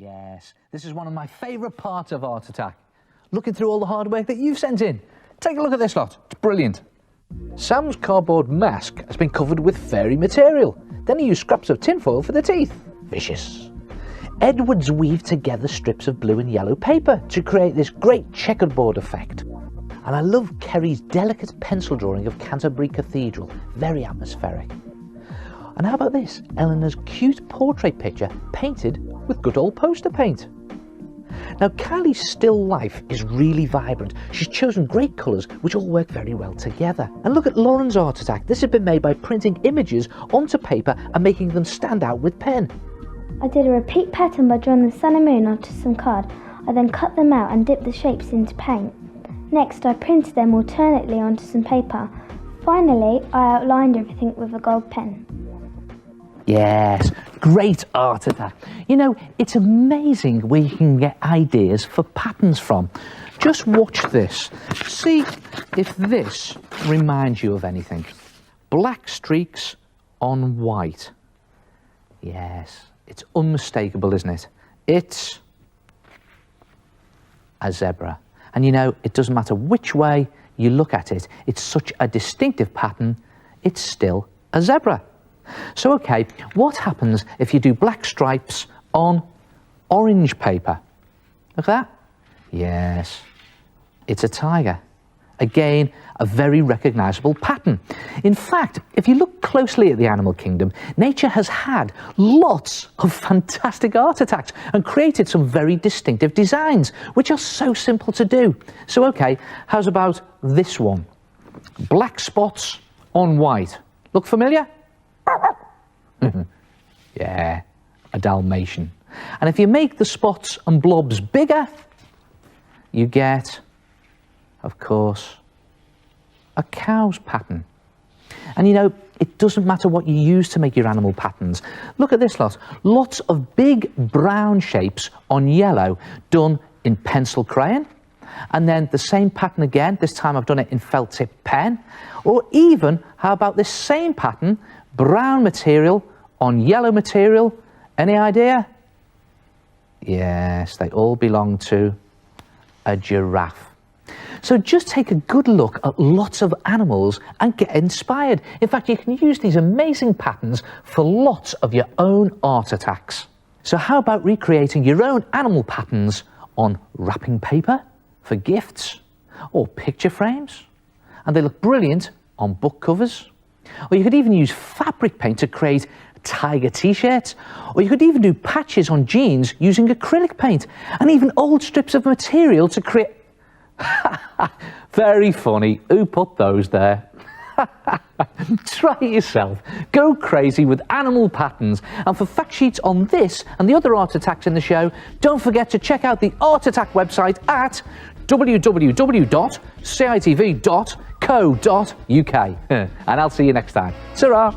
Yes, this is one of my favourite parts of Art Attack. Looking through all the hard work that you've sent in. Take a look at this lot, it's brilliant. Sam's cardboard mask has been covered with fairy material. Then he used scraps of tinfoil for the teeth. Vicious. Edwards weaved together strips of blue and yellow paper to create this great checkerboard effect. And I love Kerry's delicate pencil drawing of Canterbury Cathedral, very atmospheric. And how about this? Eleanor's cute portrait picture painted with good old poster paint. Now Kylie's still life is really vibrant. She's chosen great colours which all work very well together. And look at Lauren's Art Attack. This has been made by printing images onto paper and making them stand out with pen. I did a repeat pattern by drawing the sun and moon onto some card. I then cut them out and dipped the shapes into paint. Next I printed them alternately onto some paper. Finally I outlined everything with a gold pen. Yes, great Art Attack. You know, it's amazing where you can get ideas for patterns from. Just watch this. See if this reminds you of anything. Black streaks on white. Yes, it's unmistakable, isn't it? It's a zebra. And you know, it doesn't matter which way you look at it, it's such a distinctive pattern, it's still a zebra. So okay, what happens if you do black stripes on orange paper? Look at that. Yes, it's a tiger. Again, a very recognisable pattern. In fact, if you look closely at the animal kingdom, nature has had lots of fantastic art attacks and created some very distinctive designs, which are so simple to do. So okay, how's about this one? Black spots on white. Look familiar? Yeah, a Dalmatian. And if you make the spots and blobs bigger, you get, of course, a cow's pattern. And you know, it doesn't matter what you use to make your animal patterns. Look at this lot. Lots of big brown shapes on yellow done in pencil crayon. And then the same pattern again, this time I've done it in felt tip pen. Or even, how about this same pattern, brown material on yellow material? Any idea? Yes, they all belong to a giraffe. So just take a good look at lots of animals and get inspired. In fact, you can use these amazing patterns for lots of your own art attacks. So how about recreating your own animal patterns on wrapping paper for gifts or picture frames? And they look brilliant on book covers. Or you could even use fabric paint to create tiger t-shirts, or you could even do patches on jeans using acrylic paint, and even old strips of material to create... Very funny. Who put those there? Try it yourself. Go crazy with animal patterns. And for fact sheets on this and the other art attacks in the show, don't forget to check out the Art Attack website at www.citv.co.uk. And I'll see you next time. Ta-ra!